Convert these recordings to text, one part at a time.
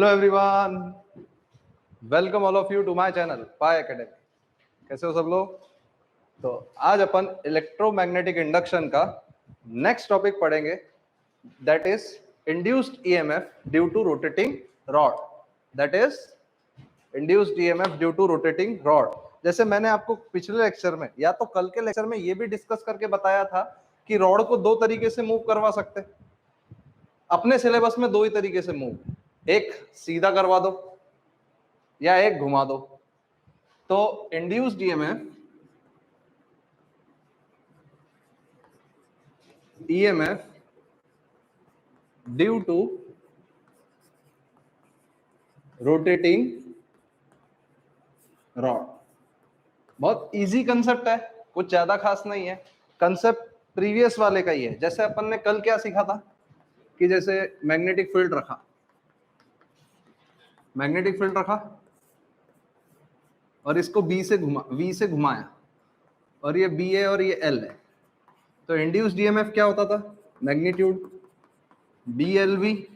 Hello everyone, welcome all of you to my channel Pai academy. कैसे हो सब लोग? तो आज अपन इलेक्ट्रोमैग्नेटिक इंडक्शन का नेक्स्ट टॉपिक पढ़ेंगे, that is induced EMF due to rotating rod. That is induced EMF due to rotating rod. जैसे मैंने आपको पिछले लेक्चर में या तो कल के लेक्चर में ये भी डिस्कस करके बताया था कि रॉड को दो तरीके से मूव करवा सकते हैं। अपने सिलेबस में दो ही तरीके से मूव, एक सीधा करवा दो या एक घुमा दो। तो induced EMF due to rotating rod, बहुत इजी कंसेप्ट है, कुछ ज्यादा खास नहीं है। कंसेप्ट प्रीवियस वाले का ही है। जैसे अपन ने कल क्या सीखा था कि जैसे मैग्नेटिक फील्ड रखा और इसको वी से घुमाया और ये बी है और ये एल है, तो इंड्यूस्ड ईएमएफ क्या होता था? Magnitude B L V.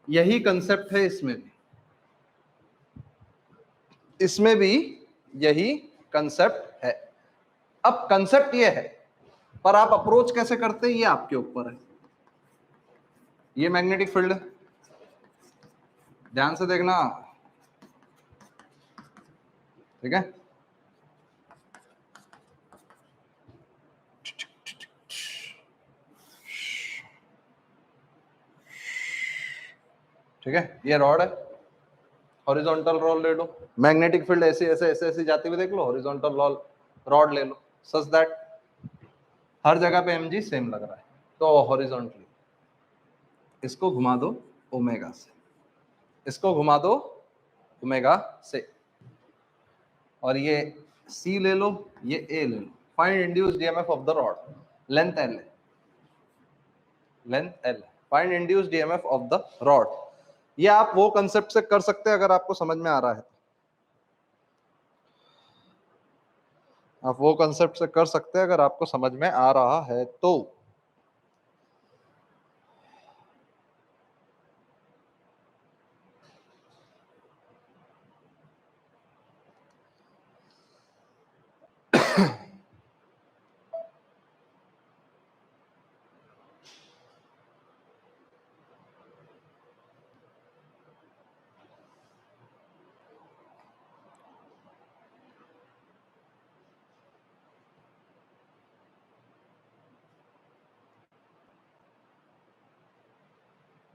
यही कंसेप्ट है इसमें भी यही कंसेप्ट है। अब कंसेप्ट ये है, पर आप अप्रोच कैसे करते हैं ये आपके ऊपर है। ये मैग्नेटिक फील्ड, ध्यान से देखना, ठीक है? ठीक है, ये रॉड है, हॉरिजॉन्टल रॉड ले लो। मैग्नेटिक फील्ड ऐसे ऐसे ऐसे ऐसे जाती हुई देख लो, हॉरिजॉन्टल रॉड ले लो, सच दैट हर जगह पे mg सेम लग रहा है। तो हॉरिजॉन्टली इसको घुमा दो ओमेगा से, इसको घुमा दो ओमेगा से, और ये C ले लो, ये A ले लो। Find induced EMF of the rod, length L है, length L। Find induced EMF of the rod. ये आप वो कंसेप्ट से कर सकते हैं अगर आपको समझ में आ रहा है, आप वो कंसेप्ट से कर सकते हैं अगर आपको समझ में आ रहा है तो।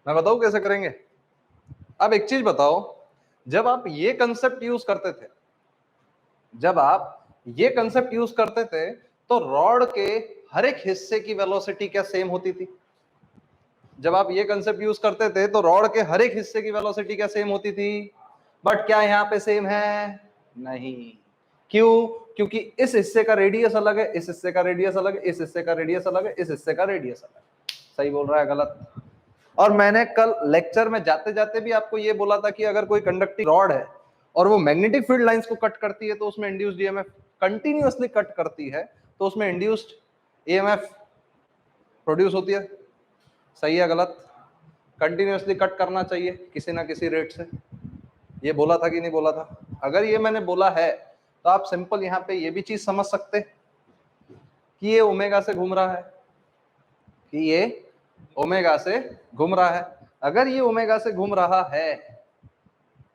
मैं बताऊं कैसे करेंगे? अब एक चीज बताओ, जब आप ये कंसेप्ट यूज करते थे, तो रॉड के हर एक हिस्से की वेलोसिटी क्या सेम होती थी? जब आप ये कंसेप्ट यूज करते थे तो रॉड के हर एक हिस्से की वेलोसिटी क्या सेम होती थी? बट क्या यहाँ पे सेम है? नहीं। क्यों? क्योंकि इस हिस्से का रेडियस अलग है, इस हिस्से का रेडियस अलग है, इस हिस्से का रेडियस अलग है, इस हिस्से का रेडियस अलग है। सही बोल रहा है गलत? और मैंने कल लेक्चर में जाते जाते भी आपको ये बोला था कि अगर कोई कंडक्टिंग रॉड है और वो मैग्नेटिक फील्ड लाइंस को कट करती है तो उसमें इंड्यूस्ड ईएमएफ कंटिन्यूअसली कट करती है, तो उसमें इंड्यूस्ड ईएमएफ प्रोड्यूस होती है। सही है गलत? कंटिन्यूअसली कट करना चाहिए किसी ना किसी रेट से। ये बोला था कि नहीं बोला था? अगर ये मैंने बोला है तो आप सिंपल यहाँ पे ये भी चीज समझ सकते कि ये ओमेगा से घूम रहा है, कि ये ओमेगा से घूम रहा है। अगर ये ओमेगा से घूम रहा है,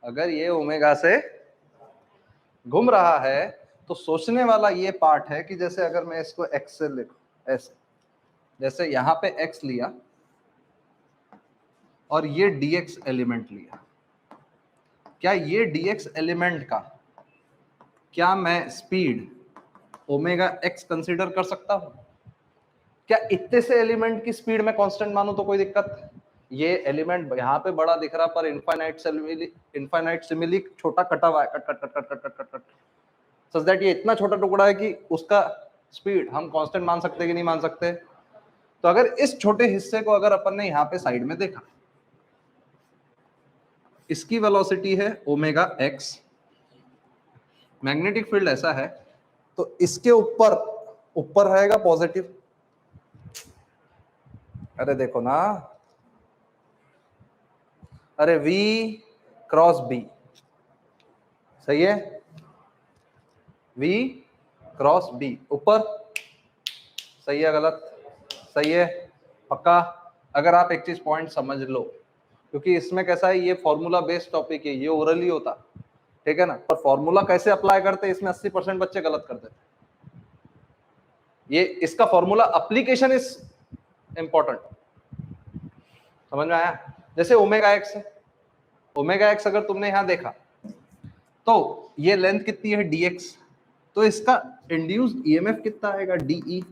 अगर ये ओमेगा से घूम रहा है, तो सोचने वाला ये पार्ट है कि जैसे अगर मैं इसको x से लिखूं, ऐसे जैसे यहाँ पे x लिया और ये dx एलिमेंट लिया, क्या ये dx एलिमेंट का क्या मैं स्पीड ओमेगा x कंसीडर कर सकता हूं? क्या इतने से एलिमेंट की स्पीड में कांस्टेंट मानूं तो कोई दिक्कत? ये एलिमेंट यहाँ पे बड़ा दिख रहा पर इनफाइनाइट सिमिली छोटा कटा हुआ है, cut cut cut cut cut cut cut cut, such that ये इतना छोटा टुकड़ा है कि उसका स्पीड हम कांस्टेंट मान सकते कि नहीं मान सकते? तो अगर इस छोटे हिस्से को अगर अपन ने यहाँ पे साइड में देखा, इसकी वेलोसिटी है ओमेगा एक्स, मैग्नेटिक फील्ड ऐसा है, तो इसके ऊपर रहेगा पॉजिटिव। अरे देखो ना, अरे V क्रॉस B, सही है, V क्रॉस B ऊपर, सही है गलत, सही है पक्का। अगर आप एक चीज पॉइंट समझ लो, क्योंकि इसमें कैसा है, ये फॉर्मूला बेस्ड टॉपिक है, ये ओरली होता, ठीक है ना, पर फॉर्मूला कैसे अप्लाई करते हैं इसमें 80% बच्चे गलत कर देते। ये इसका फॉर्मूला एप्लीकेशन इज इंपॉर्टेंट, समझ में आया। जैसे ओमेगा एक्स है, ओमेगा एक्स अगर तुमने यहां देखा तो ये लेंथ कितनी है dx, तो इसका इंड्यूस्ड ईएमएफ कितना आएगा de,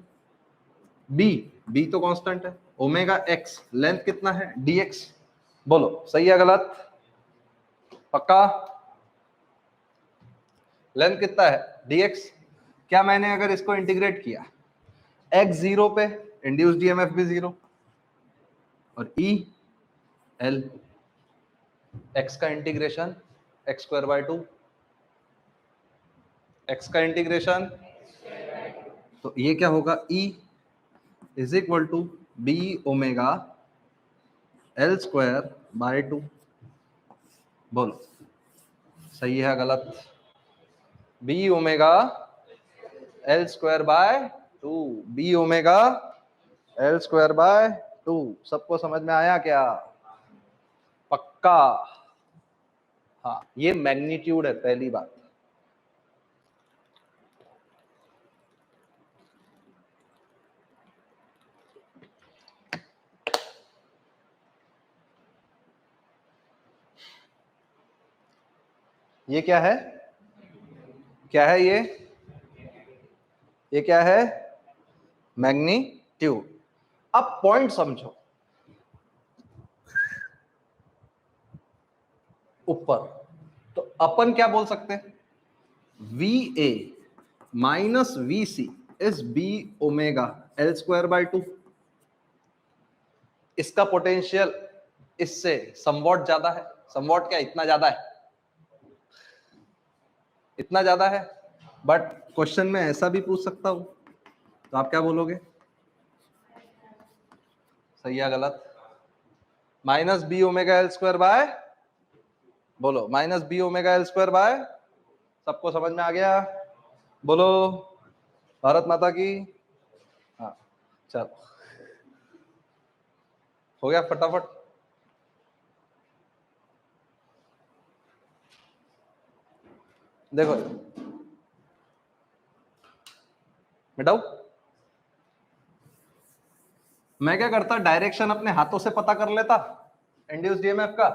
b तो कांस्टेंट है, ओमेगा एक्स लेंथ कितना है dx, बोलो सही है गलत, पक्का। लेंथ कितना है dx, क्या मैंने अगर इसको इंटीग्रेट किया x जीरो पे, इंड्यूस्ड ईएमएफ भी जीरो, और e l, x का integration x square by 2, x का इंटीग्रेशन, तो ये क्या होगा, e is equal to B omega L square by 2, बोलो सही है गलत, B omega L square by 2, B omega L square by 2, सबको समझ में आया क्या, पक्का। हाँ ये मैग्नीट्यूड है पहली बात। ये क्या है, क्या है ये क्या है, मैग्नीट्यूड। अब पॉइंट समझो, ऊपर तो अपन क्या बोल सकते हैं, V A minus V C is B omega L square by 2, इसका पोटेंशियल इससे समवॉट ज्यादा है, समवॉट क्या इतना ज्यादा है, इतना ज्यादा है, बट क्वेश्चन में ऐसा भी पूछ सकता हूं, तो आप क्या बोलोगे, सही है गलत, minus B omega L square by, बोलो minus B omega L square by, सबको समझ में आ गया, बोलो भारत माता की। हाँ चलो हो गया फटाफट। देखो मिटाऊ, मैं क्या करता, डायरेक्शन अपने हाथों से पता कर लेता इंड्यूस्ड ईएमएफ का,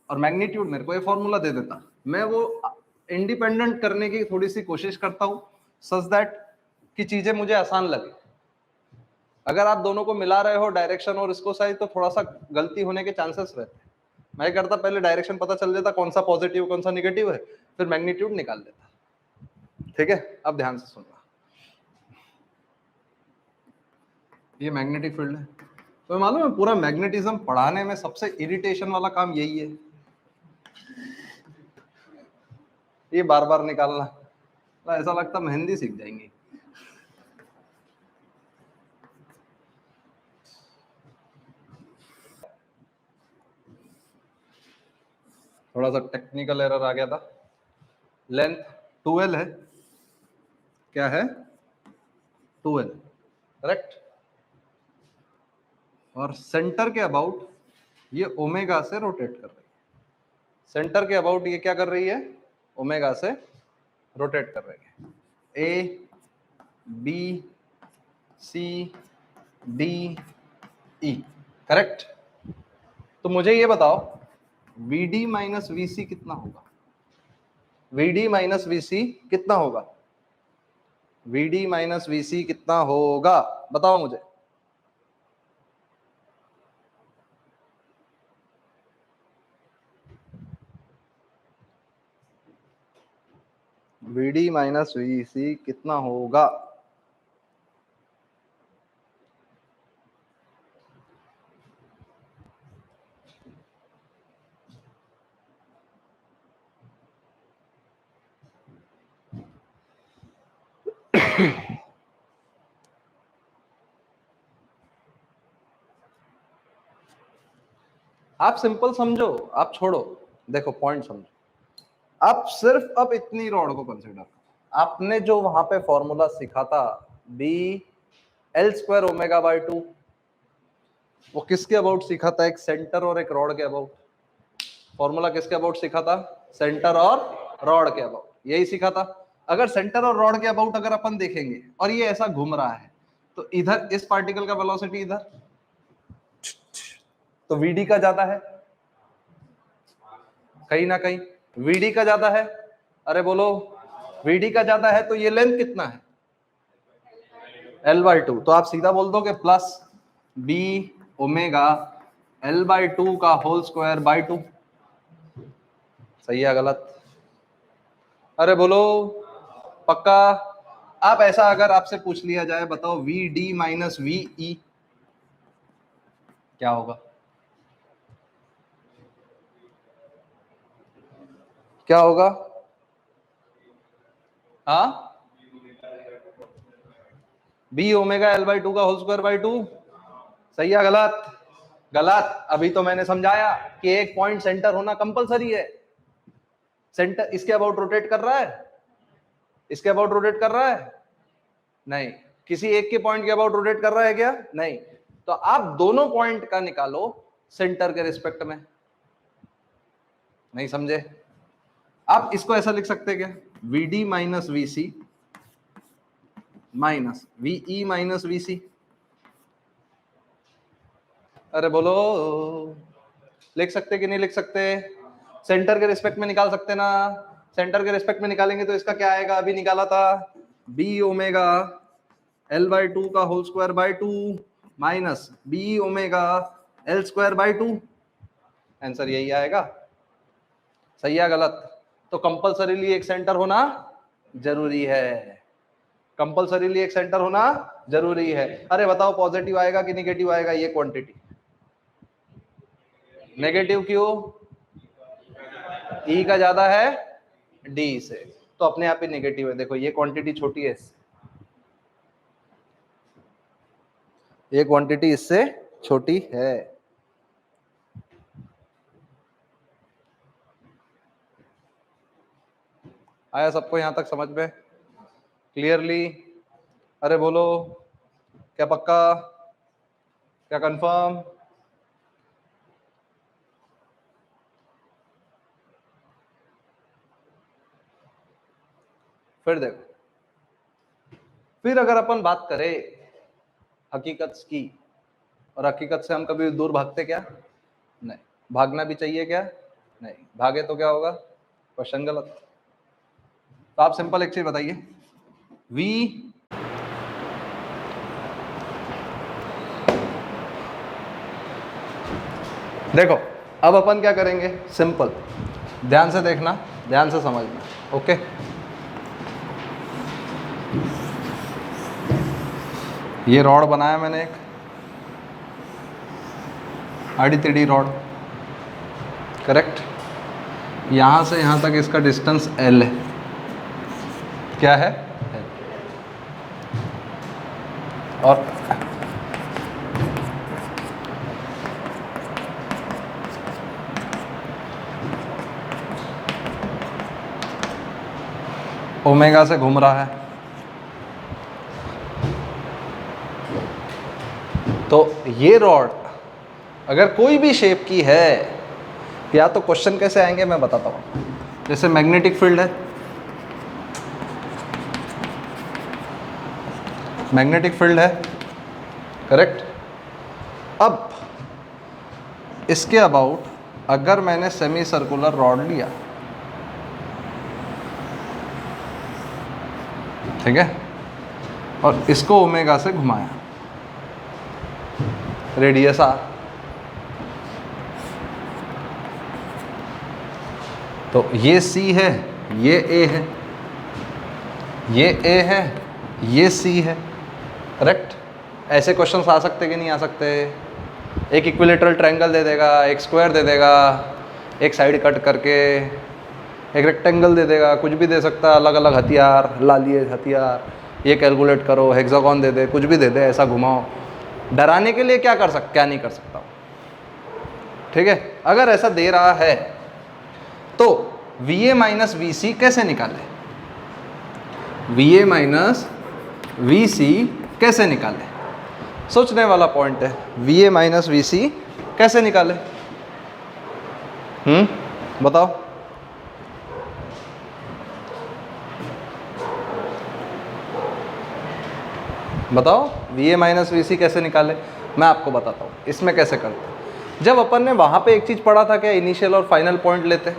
और मैग्नीट्यूड मेरे को ये फॉर्मूला दे देता, मैं वो इंडिपेंडेंट करने की थोड़ी सी कोशिश करता हूं, सच दैट कि चीजें मुझे आसान लगे। अगर आप दोनों को मिला रहे हो डायरेक्शन और इसको साइज, तो थोड़ा सा गलती होने के चांसेस रहते हैं। मैं करता पहले डायरेक्शन पता चल जाता कौन सा पॉजिटिव कौन सा निगेटिव है, फिर मैग्नीट्यूड निकाल लेता, ठीक है। अब ध्यान से सुनना, ये मैग्नेटिक फील्ड है, तो मालूम है पूरा मैग्नेटिज्म पढ़ाने में सबसे इरिटेशन वाला काम यही है, ये बार बार निकालना, तो ऐसा लगता मेहंदी सीख जाएंगे। थोड़ा सा टेक्निकल एरर आ गया था, लेंथ 2l है, क्या है 2l, करेक्ट, और सेंटर के अबाउट ये ओमेगा से रोटेट कर रही है, सेंटर के अबाउट ये क्या कर रही है, ओमेगा से रोटेट कर रही है, A B C D E, correct. तो मुझे ये बताओ VD माइनस VC कितना होगा, VD माइनस VC कितना होगा, VD माइनस VC कितना होगा, बताओ मुझे। VD माइनस VC कितना होगा, आप सिंपल समझो, आप छोड़ो, देखो पॉइंट समझो। आप सिर्फ अब इतनी रॉड को कंसिडर, आपने जो वहां पे फॉर्मूला सीखा था B L square omega by 2, वो किसके अबाउट सीखा था? एक सेंटर और एक रॉड के अबाउट। फॉर्मूला किसके अबाउट सीखा था? सेंटर और रॉड के अबाउट, यही सीखा था। अगर सेंटर और रॉड के अबाउट अगर अपन देखेंगे और ये ऐसा घूम रहा है, तो इधर इस पार्टिकल का वेलोसिटी इधर, तो वीडी का ज्यादा है, कहीं ना कहीं वीडी का ज्यादा है। अरे बोलो, वीडी का ज्यादा है, तो ये लेंथ कितना है? L/2। तो आप सीधा बोल दोगे प्लस बी ओमेगा L/2 का होल स्क्वायर बाय 2। सही है गलत? अरे बोलो पक्का? आप ऐसा अगर आपसे पूछ लिया जाए, बताओ V D minus V E क्या होगा? क्या होगा? हाँ, बी ओमेगा L/2 का होल स्क्वायर बाय 2। सही है गलत? गलत। अभी तो मैंने समझाया कि एक पॉइंट सेंटर होना कंपलसरी है। सेंटर इसके अबाउट रोटेट कर रहा है, इसके अबाउट रोटेट कर रहा है? नहीं। किसी एक के पॉइंट के अबाउट रोटेट कर रहा है क्या? नहीं। तो आप दोनों पॉइंट का निकालो सेंटर के रिस्पेक्ट में। नहीं समझे? आप इसको ऐसा लिख सकते क्या? VD minus VC minus VE minus VC। अरे बोलो, लिख सकते कि नहीं लिख सकते? सेंटर के रिस्पेक्ट में निकाल सकते ना? सेंटर के रिस्पेक्ट में निकालेंगे तो इसका क्या आएगा? अभी निकाला था बी ओमेगा L/2 का whole square by 2 minus B omega L square by 2। Answer यही आएगा। सही है गलत? तो कंपलसरीली एक सेंटर होना जरूरी है, कंपलसरीली एक सेंटर होना जरूरी है। अरे बताओ पॉजिटिव आएगा कि नेगेटिव आएगा ये क्वांटिटी? नेगेटिव क्यों? ई का ज्यादा है डी से, तो अपने आप ही नेगेटिव है। देखो ये क्वांटिटी छोटी है इससे, ये क्वांटिटी इससे छोटी है। आया सबको यहां तक समझ में क्लियरली? अरे बोलो, क्या पक्का? क्या कंफर्म? फिर देखो, फिर अगर अपन बात करें हकीकत की, और हकीकत से हम कभी दूर भागते क्या? नहीं। भागना भी चाहिए क्या? नहीं। भागे तो क्या होगा? क्वेश्चन गलत। तो आप सिंपल एक चीज बताइए, V देखो अब अपन क्या करेंगे, सिंपल ध्यान से देखना, ध्यान से समझना। ओके, ये रॉड बनाया मैंने, एक आड़ी टेढ़ी रॉड, करेक्ट। यहां से यहां तक इसका डिस्टेंस L है। क्या है? L। और ओमेगा से घूम रहा है, तो ये रॉड अगर कोई भी शेप की है, या तो क्वेश्चन कैसे आएंगे मैं बताता हूं। जैसे मैग्नेटिक फील्ड है, मैग्नेटिक फील्ड है, करेक्ट। अब इसके अबाउट अगर मैंने सेमी सर्कुलर रॉड लिया, ठीक है, और इसको ओमेगा से घुमाया, रेडियस R, तो ये C है, ये A है, ये A है, ये C है, करेक्ट। ऐसे क्वेश्चंस आ सकते कि नहीं आ सकते? एक इक्विलेटरल ट्रायंगल दे देगा, एक स्क्वायर दे देगा, एक साइड कट करके एक रेक्टेंगल दे देगा, कुछ भी दे सकता है, अलग अलग हथियार ला लिए, हथियार ये कैलकुलेट करो, हेक्सागोन दे दे, कुछ भी दे दे, ऐसा घुमाओ। डराने के लिए क्या कर सकता, क्या नहीं कर सकता? ठीक है, अगर ऐसा दे रहा है तो VA माइनस VC कैसे निकाले, VA माइनस VC कैसे निकाले, सोचने वाला पॉइंट है। VA माइनस VC कैसे निकाले, बताओ। बताओ VA माइनस VC कैसे निकाले। मैं आपको बताता हूँ इसमें कैसे करते हैं। जब अपन ने वहाँ पे एक चीज़ पढ़ा था क्या, इनिशियल और फाइनल पॉइंट लेते,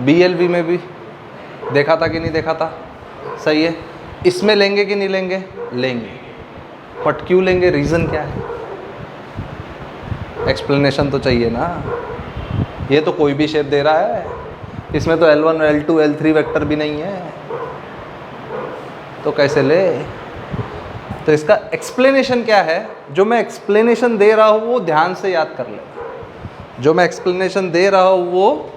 BLV में भी देखा था कि नहीं देखा था, सही है। इसमें लेंगे कि नहीं लेंगे, लेंगे, बट क्यों लेंगे, रीज़न क्या है, एक्सप्लेनेशन तो चाहिए ना। ये तो कोई भी शेप दे रहा है, इसमें तो L1 L2 L3 वेक्टर भी नहीं है, तो कैसे ले। तो इसका एक्सप्लेनेशन क्या है, जो मैं एक्सप्लेनेशन दे रहा हूँ वो ध्यान से याद कर लेना, जो मैं एक्सप्लेनेशन दे रहा हूँ वो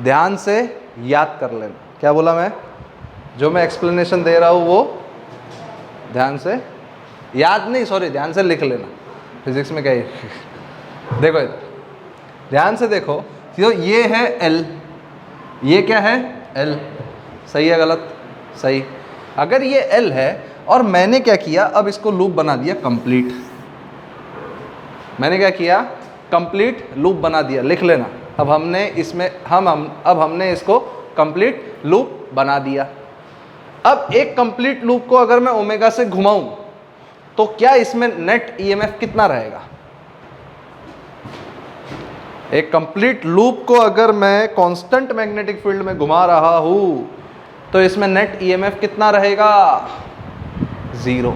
ध्यान से याद कर लेना। क्या बोला मैं, जो मैं एक्सप्लेनेशन दे रहा हूँ वो ध्यान से याद नहीं, सॉरी ध्यान से लिख लेना। फिजिक्स में क्या है देखो इधर ध्यान से देखो, तो ये है L, ये क्या है L, सही है गलत, सही। अगर ये L है और मैंने क्या किया, अब इसको लूप बना दिया कंप्लीट, मैंने क्या किया, कंप्लीट लूप बना दिया, लिख लेना। अब हमने इसमें अब हमने इसको कंप्लीट लूप बना दिया। अब एक कंप्लीट लूप को अगर मैं ओमेगा से घुमाऊं तो क्या इसमें नेट EMF कितना रहेगा, एक कंप्लीट लूप को अगर मैं कांस्टेंट मैग्नेटिक फील्ड में घुमा रहा हूं तो इसमें नेट EMF कितना रहेगा, 0,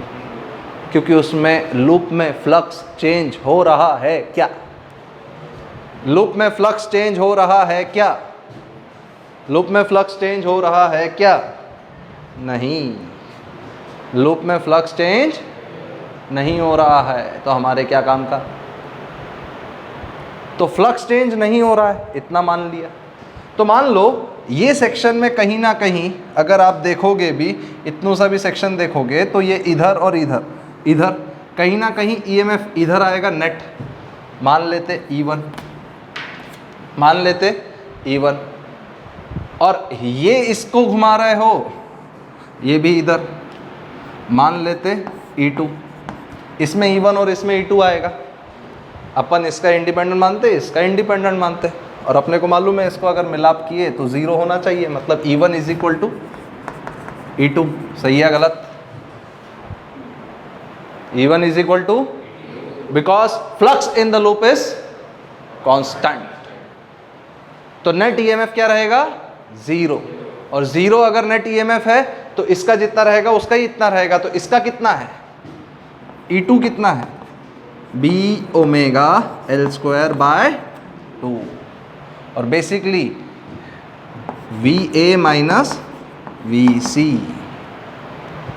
क्योंकि उसमें लूप में फ्लक्स चेंज हो रहा है क्या, लूप में फ्लक्स चेंज हो रहा है क्या, लूप में फ्लक्स चेंज हो रहा है क्या, नहीं, लूप में फ्लक्स चेंज नहीं हो रहा है, तो हमारे क्या काम का, तो फ्लक्स चेंज नहीं हो रहा है, इतना मान लिया। तो मान लो ये सेक्शन में कहीं ना कहीं अगर आप देखोगे भी, इतना सा भी सेक्शन देखोगे तो ये इधर और इधर, इधर कहीं ना कहीं EMF इधर आएगा नेट, मान लेते E1, मान लेते E1, और ये इसको घुमा रहे हो, ये भी इधर, मान लेते E2, इसमें E1 और इसमें E2 आएगा। अपन इसका इंडिपेंडेंट मानते, इसका इंडिपेंडेंट मानते, और अपने को मालूम है इसको अगर मिलाप किए तो 0 होना चाहिए, मतलब E1 is equal to E2, सही है गलत, E1 is equal to, because flux in the loop is constant, तो नेट EMF क्या रहेगा, 0, और 0 अगर नेट EMF है तो इसका जितना रहेगा उसका ही इतना रहेगा, तो इसका कितना है, E2 कितना है, B ओमेगा L² बाय 2, और basically VA minus VC,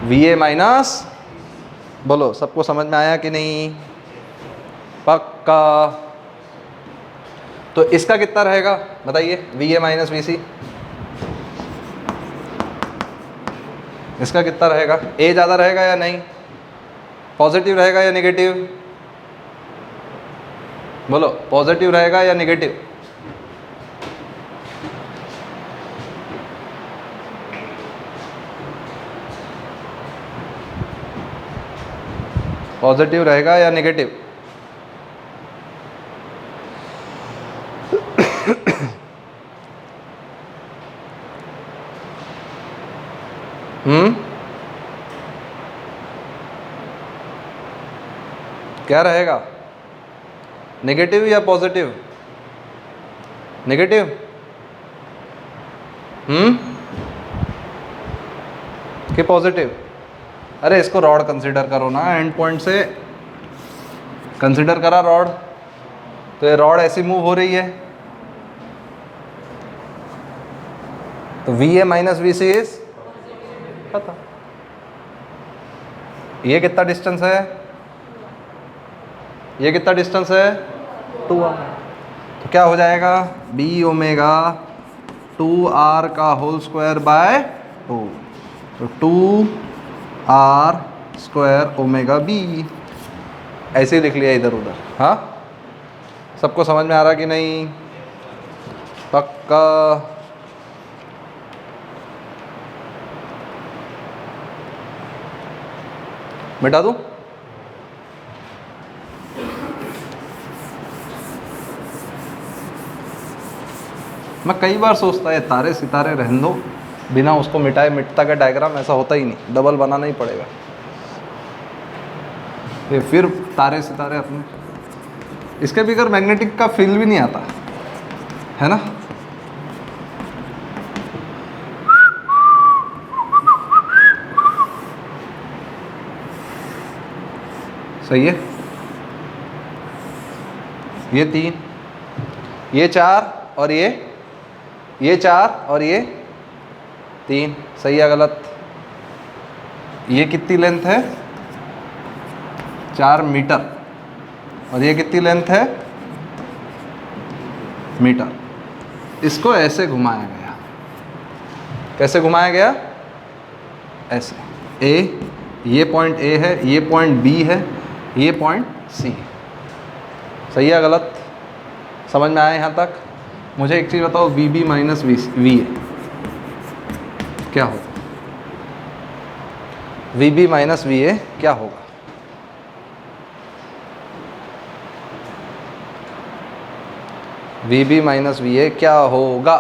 VA minus, बोलो सबको समझ में आया कि नहीं, पक्का। तो इसका कितना रहेगा बताइए, VA माइनस VC, इसका कितना रहेगा, A ज़्यादा रहेगा या नहीं, पॉजिटिव रहेगा या नेगेटिव, बोलो पॉजिटिव रहेगा या नेगेटिव, पॉजिटिव रहेगा या नेगेटिव, क्या रहेगा, नेगेटिव या पॉजिटिव, नेगेटिव, कि पॉजिटिव, अरे इसको रॉड कंसीडर करो ना, एंड पॉइंट से कंसीडर करा रॉड, तो ये रॉड ऐसी मूव हो रही है, तो VA माइनस VC इज पता, ये कितना डिस्टेंस है, ये कितना डिस्टेंस है, 2R, तो क्या हो जाएगा, B ओमेगा 2R का होल स्क्वायर बाय 2, तो 2R² ओमेगा B, ऐसे ही लिख लिया इधर उधर, हाँ सबको समझ में आ रहा कि नहीं? पक्का? मिटा दूं? मैं कई बार सोचता है तारे सितारे रहने दो, बिना उसको मिटाए मिटता का डायग्राम ऐसा होता ही नहीं, डबल बनाना ही पड़ेगा। ये फिर तारे सितारे अपने, इसके बगैर मैग्नेटिक का फील भी नहीं आता है ना। सही है। ये 3, ये 4 और ये 4 और ये 3, सही है गलत? ये कितनी लेंथ है? 4 मीटर। और ये कितनी लेंथ है? मीटर। इसको ऐसे घुमाया गया। कैसे घुमाया गया? ऐसे। ए, ये पॉइंट ए है, ये पॉइंट बी है, ये पॉइंट सी है। सही है गलत? समझ में आया यहाँ तक? मुझे एक चीज़ बताओ, V B minus V A क्या होगा? V B minus V A क्या होगा? V B minus V A क्या होगा?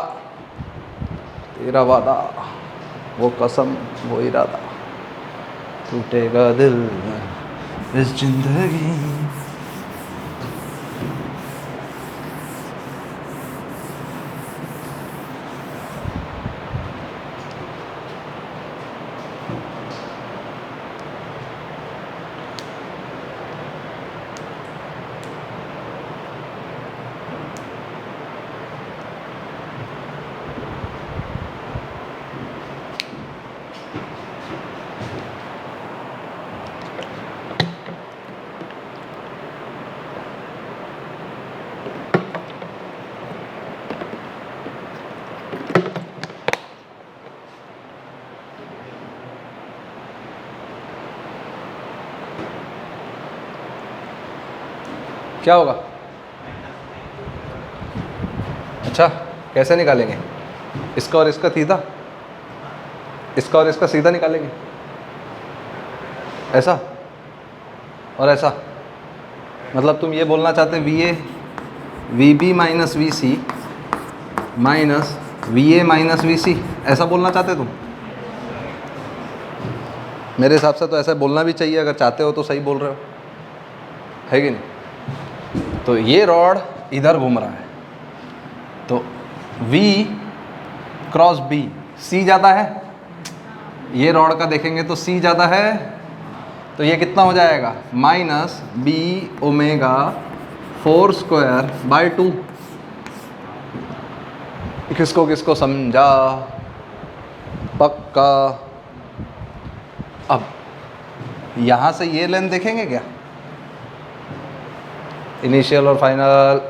तेरा वादा, वो कसम, वो इरादा, टूटेगा दिल इस जिंदगी। क्या होगा? अच्छा, कैसे निकालेंगे? इसका और इसका सीधा, इसका और इसका सीधा निकालेंगे, ऐसा और ऐसा। मतलब तुम ये बोलना चाहते V A V B minus V C minus V A minus V C, ऐसा बोलना चाहते तुम? मेरे हिसाब से तो ऐसा बोलना भी चाहिए, अगर चाहते हो तो सही बोल रहे हो, है कि नहीं? तो ये रॉड इधर घूम रहा है, तो V क्रॉस B, C ज़्यादा है। ये रॉड का देखेंगे तो C ज़्यादा है, तो ये कितना हो जाएगा? Minus B omega 4 square by 2। किसको किसको समझा? पक्का? अब यहाँ से ये लेंथ देखेंगे क्या? इनिशियल और फाइनल,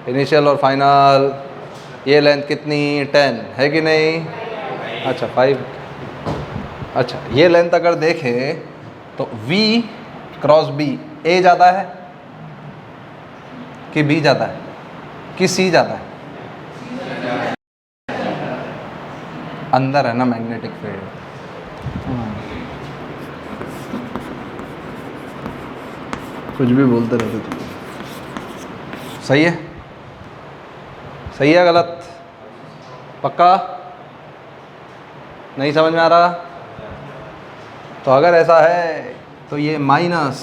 इनिशियल और फाइनल, ये लेंथ कितनी? 10 है कि नहीं? अच्छा 5। अच्छा, ये लेंथ अगर देखें तो V क्रॉस B, A ज़्यादा है कि B ज़्यादा है कि C ज़्यादा है? अंदर है ना मैग्नेटिक फील्ड। कुछ भी बोलते रहते तुम। सही है? सही है गलत? पक्का? नहीं समझ में आ रहा? तो अगर ऐसा है तो ये minus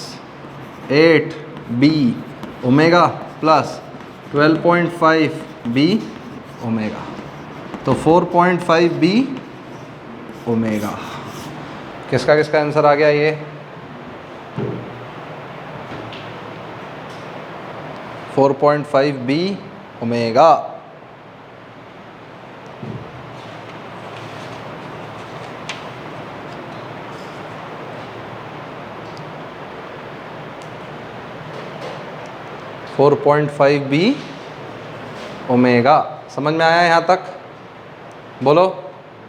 8B omega plus 12.5B omega, तो 4.5B ओमेगा। किसका किसका आंसर आ गया? ये 4.5B omega. Four 4.5B omega. समझ में आया यहाँ तक? बोलो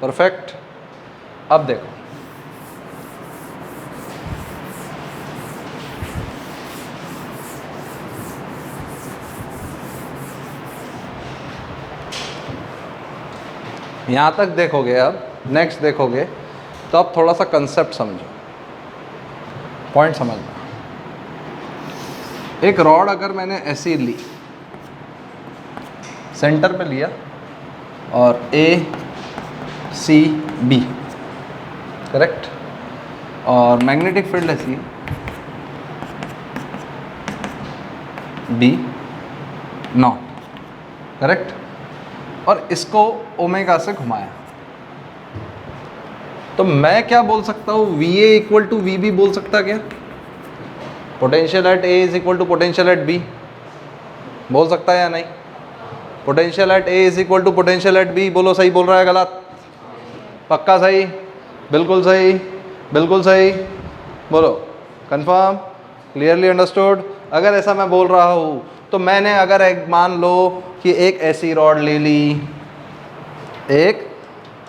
परफेक्ट। अब देखो, यहाँ तक देखोगे, अब नेक्स्ट देखोगे तो अब थोड़ा सा कंसेप्ट समझो, पॉइंट समझना। एक रॉड अगर मैंने ऐसी ली, सेंटर पे लिया और ए सी बी, करेक्ट, और मैग्नेटिक फील्ड ऐसी बी नॉट, करेक्ट, और इसको ओमेगा से घुमाया, तो मैं क्या बोल सकता हूँ, V A equal to V B बोल सकता क्या? Potential at A is equal to potential at B बोल सकता है या नहीं? Potential at A is equal to potential at B, बोलो सही बोल रहा है गलत? पक्का सही? बिल्कुल सही, बिल्कुल सही, बोलो कंफर्म, क्लियरली अंडरस्टूड? अगर ऐसा मैं बोल रहा हूँ तो मैंने अगर एक मान लो कि एक ऐसी रॉड ले ली, एक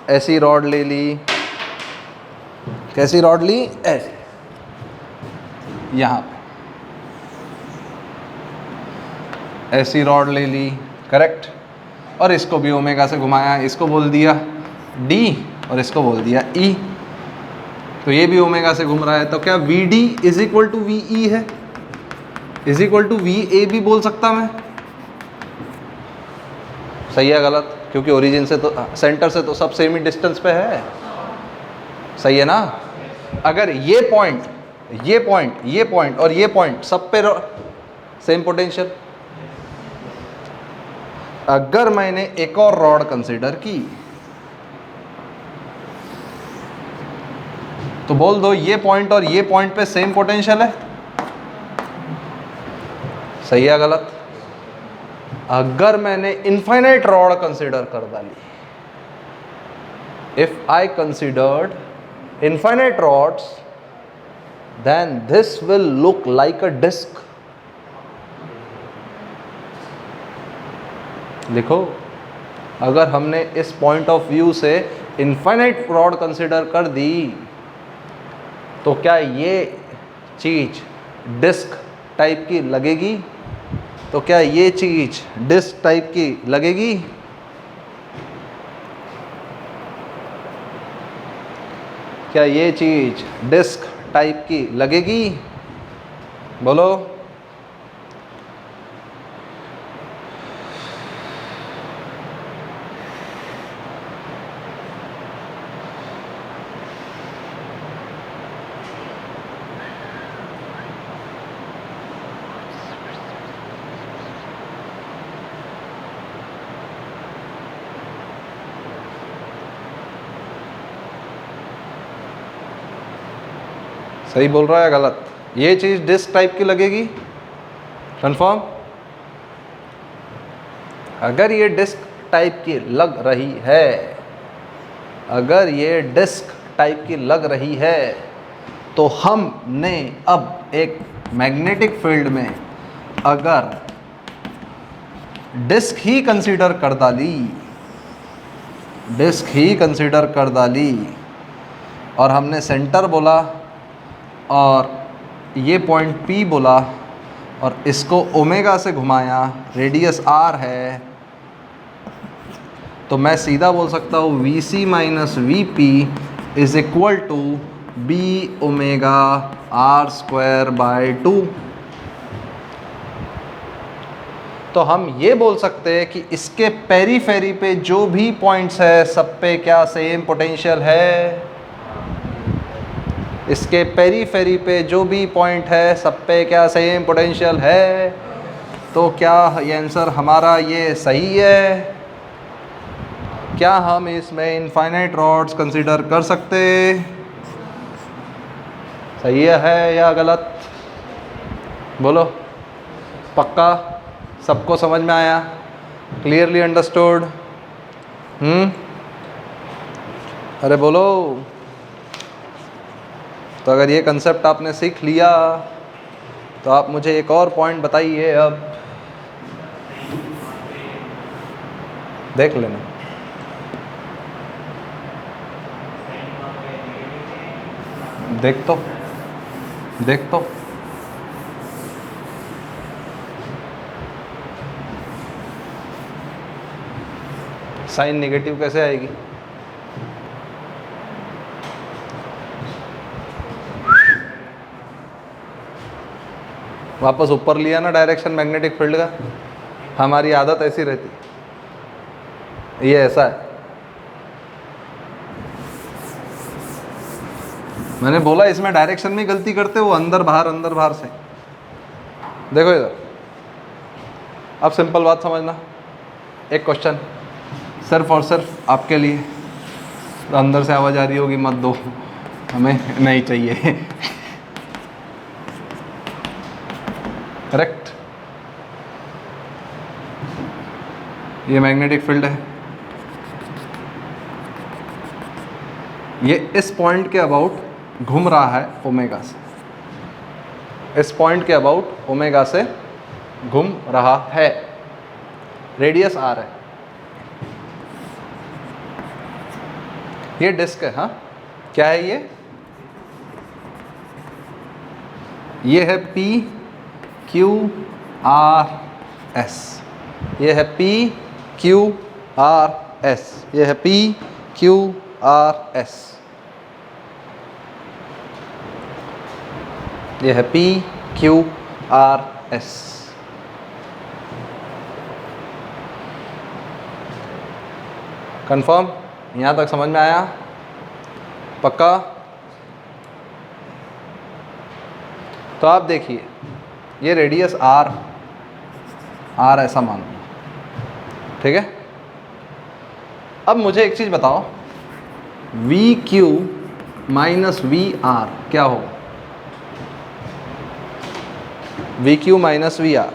ऐसी रॉड ले ली, कैसी रॉड ली? ऐसी, यहाँ पे ऐसी रॉड ले ली, करेक्ट, और इसको भी ओमेगा से घुमाया, इसको बोल दिया डी और इसको बोल दिया ई, तो ये भी ओमेगा से घूम रहा है, तो क्या V D is equal to V E है, is equal to V A भी बोल सकता मैं? सही है गलत? क्योंकि ओरिजिन से तो, सेंटर से तो सब सेम ही डिस्टेंस पे है, सही है ना? अगर ये पॉइंट, ये पॉइंट, ये पॉइंट और ये पॉइंट सब पे सेम पोटेंशियल, अगर मैंने एक और रॉड कंसीडर की तो बोल दो ये पॉइंट और ये पॉइंट पे सेम पोटेंशियल है, सही है गलत? अगर मैंने इनफाइनाइट रॉड कंसीडर कर डाली, if I considered infinite rods, then this will look like a disk. लिखो, अगर हमने इस पॉइंट ऑफ व्यू से इनफाइनाइट रॉड कंसिडर कर दी तो क्या ये चीज डिस्क टाइप की लगेगी? तो क्या ये चीज डिस्क टाइप की लगेगी? क्या ये चीज डिस्क टाइप की लगेगी? बोलो। सही बोल रहा है गलत? ये चीज डिस्क टाइप की लगेगी? कंफर्म? अगर ये डिस्क टाइप की लग रही है, अगर ये डिस्क टाइप की लग रही है, तो हमने अब एक मैग्नेटिक फील्ड में अगर डिस्क ही कंसीडर कर डाली, डिस्क ही कंसीडर कर डाली, और हमने सेंटर बोला और ये पॉइंट P बोला और इसको ओमेगा से घुमाया, रेडियस R है, तो मैं सीधा बोल सकता हूँ VC minus VP is equal to B omega R square by 2। तो हम ये बोल सकते हैं कि इसके पेरीफेरी पे जो भी पॉइंट्स है सब पे क्या सेम पोटेंशियल है? इसके पेरीफेरी पे जो भी पॉइंट है सब पे क्या सेम पोटेंशियल है? तो क्या ये आंसर हमारा ये सही है? क्या हम इसमें इनफाइनाइट रॉड्स कंसीडर कर सकते? सही है या गलत? बोलो। पक्का सबको समझ में आया? Clearly understood? अरे बोलो। तो अगर ये कंसेप्ट आपने सीख लिया तो आप मुझे एक और पॉइंट बताइए। अब देख लेना। देख तो साइन नेगेटिव कैसे आएगी? वापस ऊपर लिया ना डायरेक्शन मैग्नेटिक फील्ड का, हमारी आदत ऐसी रहती, ये ऐसा है। मैंने बोला इसमें डायरेक्शन में गलती करते हो, अंदर बाहर से। देखो इधर, अब सिंपल बात समझना, एक क्वेश्चन सिर्फ और सिर्फ आपके लिए। तो अंदर से आवाज़ आ रही होगी मत दो, हमें नहीं चाहिए। करेक्ट, ये मैग्नेटिक फील्ड है, ये इस पॉइंट के अबाउट घूम रहा है ओमेगा से, इस पॉइंट के अबाउट ओमेगा से घूम रहा है, रेडियस आर है, ये डिस्क है। हाँ, क्या है ये है पी क्यू आर एस, ये है पी क्यू आर एस, ये है पी क्यू आर एस, ये है P Q R S. Confirm? यहाँ तक समझ में आया? पक्का? तो आप देखिए, ये रेडियस आर ऐसा मान लो, ठीक है। अब मुझे एक चीज़ बताओ, V Q minus V R क्या होगा? V Q minus V R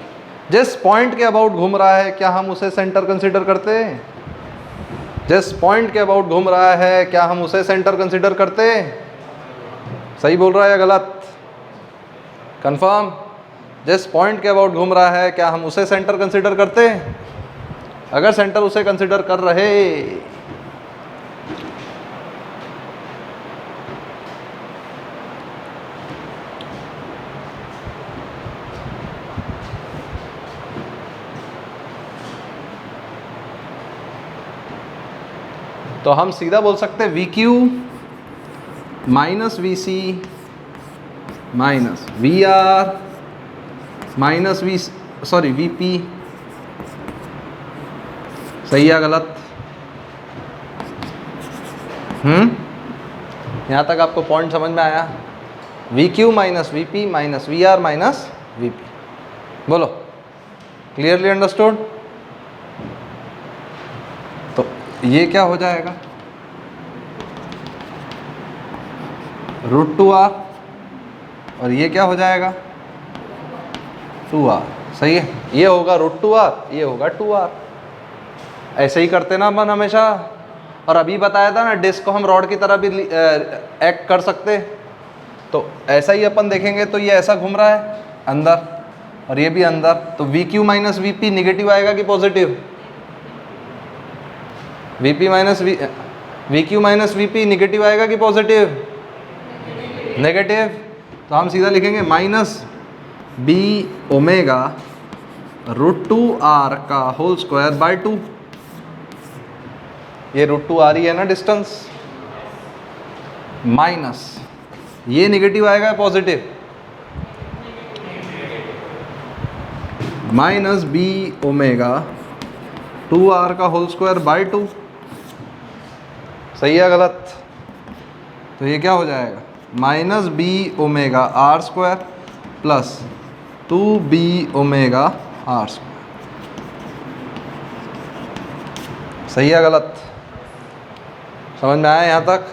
जिस पॉइंट के अबाउट घूम रहा है, क्या हम उसे सेंटर कंसिडर करते हैं? जिस पॉइंट के अबाउट घूम रहा है, क्या हम उसे सेंटर कंसिडर करते हैं? सही बोल रहा है या गलत? कंफर्म? जिस पॉइंट के अबाउट घूम रहा है, क्या हम उसे सेंटर कंसिडर करते हैं? अगर सेंटर उसे कंसिडर कर रहे, तो हम सीधा बोल सकते हैं V Q minus V C minus V R minus V P. सही है गलत? यहाँ तक आपको पॉइंट समझ में आया? V Q minus V P minus V R minus V P, बोलो क्लियरली अंडरस्टूड? तो ये क्या हो जाएगा? √2r, और ये क्या हो जाएगा? 2r। सही है, ये होगा √2r, ये होगा 2r। ऐसे ही करते ना अपन हमेशा। और अभी बताया था ना, डिस्क को हम रॉड की तरह भी एक्ट कर सकते, तो ऐसा ही अपन देखेंगे। तो ये ऐसा घूम रहा है अंदर, और ये भी अंदर, तो we Q minus V P negative आएगा कि positive? We Q minus V P negative आएगा कि पॉजिटिव? नेगेटिव। तो हम सीधा लिखेंगे माइनस बी ओमेगा √2r का होल स्क्वायर बाय 2। ये √2r ही है ना डिस्टेंस, माइनस ये निगेटिव आएगा positive? Minus B omega 2r का होल स्क्वायर बाय 2। सही है गलत? तो ये क्या हो जाएगा? Minus B omega R square plus 2b omega R square. सही है गलत? समझ में आया यहाँ तक?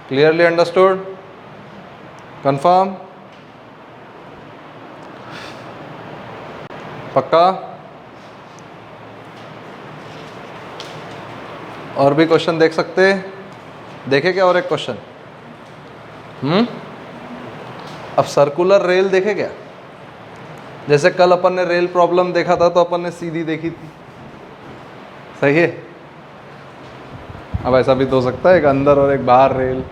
Clearly understood? कंफर्म? पक्का? और भी क्वेश्चन देख सकते हैं? देखे क्या और एक क्वेश्चन? अब सर्कुलर रेल देखे क्या? जैसे कल अपन ने रेल प्रॉब्लम देखा था, तो अपन ने सीधी देखी थी, सही है। अब ऐसा भी तो हो सकता है, एक अंदर और एक बाहर रेल।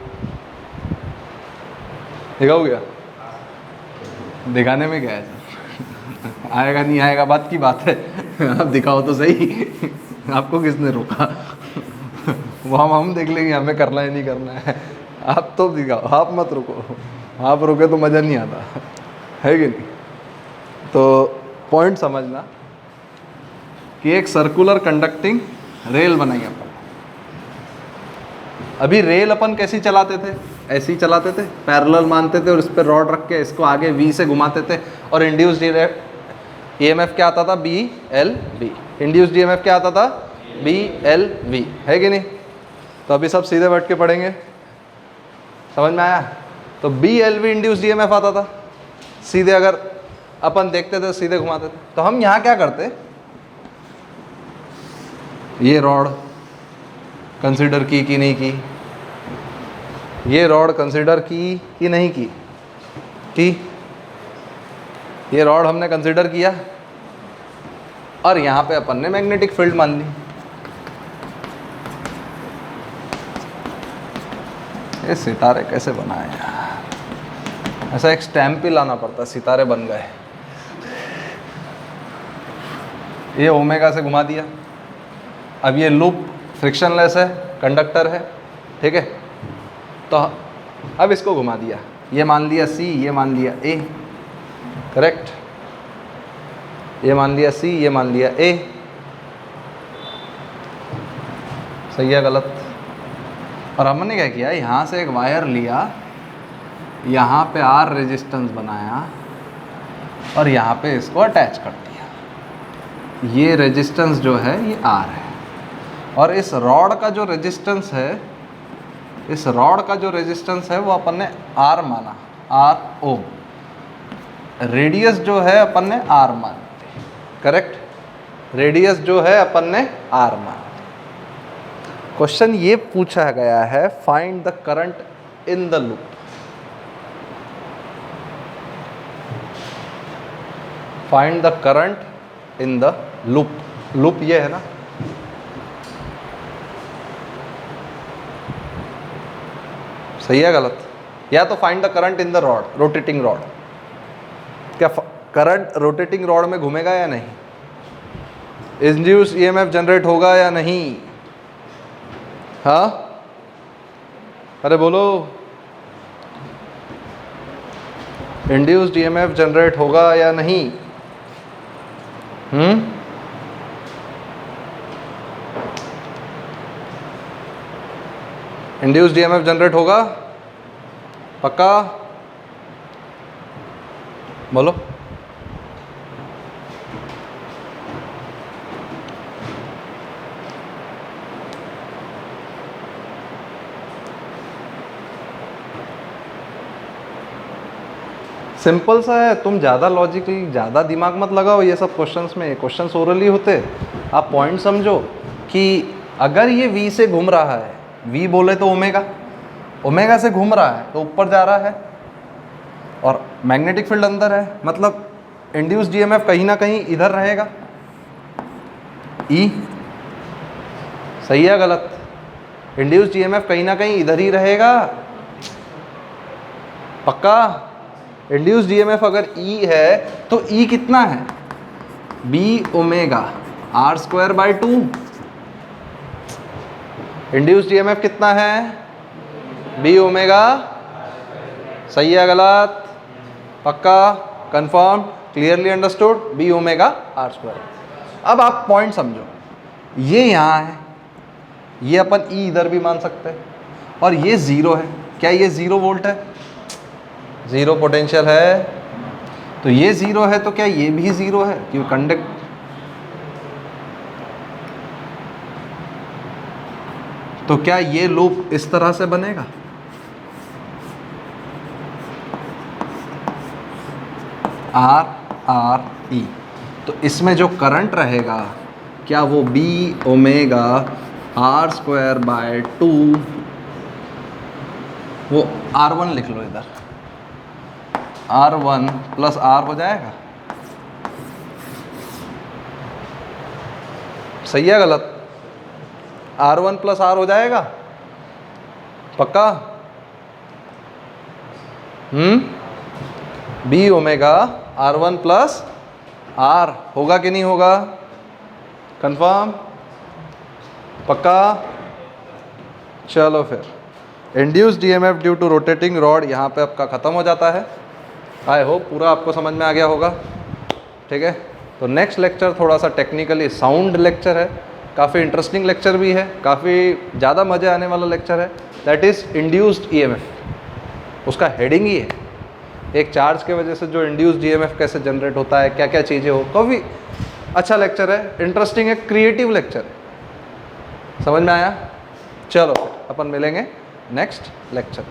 दिखाओ क्या? दिखाने में क्या है? आएगा नहीं आएगा बात की बात है। अब दिखाओ तो सही। आपको किसने रोका? वो हम देख लेंगे, हमें करना है नहीं करना है। आप तो दिखाओ, आप मत रुको। आप रुके तो मज़ा नहीं आता है कि नहीं? तो पॉइंट समझना कि एक सर्कुलर कंडक्टिंग रेल बनाई अपन। अभी रेल अपन कैसी चलाते थे? ऐसे ही चलाते थे, पैरेलल मानते थे और इस पर रॉड रख के इसको आगे वी से घुमाते थे और इंड्यूस्ड ईएमएफ क्या आता था? B L V. Induced EMF क्या आता था? बी एल वी, है कि नहीं? तो अभी सब सीधे बैठ के पढ़ेंगे, समझ में आया? तो B L V induced EMF आता था सीधे, अगर अपन देखते थे सीधे घुमाते थे। तो हम यहाँ क्या करते, ये रॉड कंसिडर की कि नहीं की? ये रॉड कंसिडर की कि नहीं की? ये रॉड हमने कंसिडर किया और यहाँ पे अपन ने मैग्नेटिक फील्ड मान ली। ये सितारे कैसे बनाए यार? ऐसा एक स्टैम्प ही लाना पड़ता, सितारे बन गए। ये ओमेगा से घुमा दिया। अब ये लूप फ्रिक्शनलेस है, कंडक्टर है, ठीक है? तो अब इसको घुमा दिया, ये मान लिया सी, ये मान लिया ए, करेक्ट? ये मान लिया सी, ये मान लिया ए, सही है गलत? और हमने क्या किया, यहाँ से एक वायर लिया, यहाँ पे आर रेजिस्टेंस बनाया और यहाँ पे इसको अटैच कर दिया। ये रेजिस्टेंस जो है ये आर है और इस रॉड का जो रेजिस्टेंस है, इस रॉड का जो रेजिस्टेंस है वो अपन ने आर माना, आर ओ। रेडियस जो है अपन ने आर मान ली, करेक्ट? रेडियस जो है अपन ने आर मान ली। क्वेश्चन ये पूछा गया है, find the current in the loop. Find the current in the loop. Loop ये है ना, सही है गलत? या तो find the current in the rod, rotating rod. क्या करंट रोटेटिंग रॉड में घूमेगा या नहीं? इंड्यूस्ड ईएमएफ जनरेट होगा या नहीं? हाँ, अरे बोलो, इंड्यूस्ड ईएमएफ जनरेट होगा या नहीं? इंड्यूस्ड ईएमएफ जनरेट होगा, पक्का? बोलो। सिंपल सा है, तुम ज़्यादा लॉजिकली ज़्यादा दिमाग मत लगाओ ये सब क्वेश्चंस में। क्वेश्चंस ओरली होते, आप पॉइंट समझो कि अगर ये वी से घूम रहा है, वी बोले तो ओमेगा, ओमेगा से घूम रहा है तो ऊपर जा रहा है और मैग्नेटिक फील्ड अंदर है, मतलब इंड्यूस्ड ईएमएफ कहीं ना कहीं इधर रहेगा, ई। सही है गलत? इंड्यूस्ड ईएमएफ कहीं ना कहीं इधर ही रहेगा, पक्का? इंड्यूस्ड ईएमएफ अगर ई है तो ई कितना है? B omega R square by 2। Induced EMF कितना है? B omega. सही है गलत? पक्का? Confirm? Clearly understood? B omega R square. अब आप पॉइंट समझो, ये यहाँ है, ये अपन ई इधर भी मान सकते हैं और ये जीरो है। क्या ये 0 वोल्ट है? जीरो पोटेंशियल है। तो ये जीरो है तो क्या ये भी जीरो है? क्यों कंडक्ट, तो क्या ये लूप इस तरह से बनेगा? R R E. तो इसमें जो करंट रहेगा क्या वो B omega R square by 2, वो R1 लिख लो इधर, R1 प्लस आर हो जाएगा। सही है गलत? R1 प्लस आर हो जाएगा, पक्का? B omega R1 plus are होगा कि नहीं होगा? कंफर्म? पक्का? चलो फिर induced EMF due to rotating rod यहाँ पे आपका ख़त्म हो जाता है। आई होप पूरा आपको समझ में आ गया होगा। ठीक है, तो नेक्स्ट लेक्चर थोड़ा सा टेक्निकली साउंड लेक्चर है, काफ़ी इंटरेस्टिंग लेक्चर भी है, काफ़ी ज़्यादा मज़े आने वाला लेक्चर है। That is induced EMF. उसका हेडिंग ही है, एक चार्ज के वजह से जो इंड्यूस्ड ईएमएफ कैसे जनरेट होता है, क्या क्या चीज़ें हो। काफ़ी अच्छा लेक्चर है, इंटरेस्टिंग है, क्रिएटिव लेक्चर है। समझ में आया? चलो अपन मिलेंगे नेक्स्ट लेक्चर।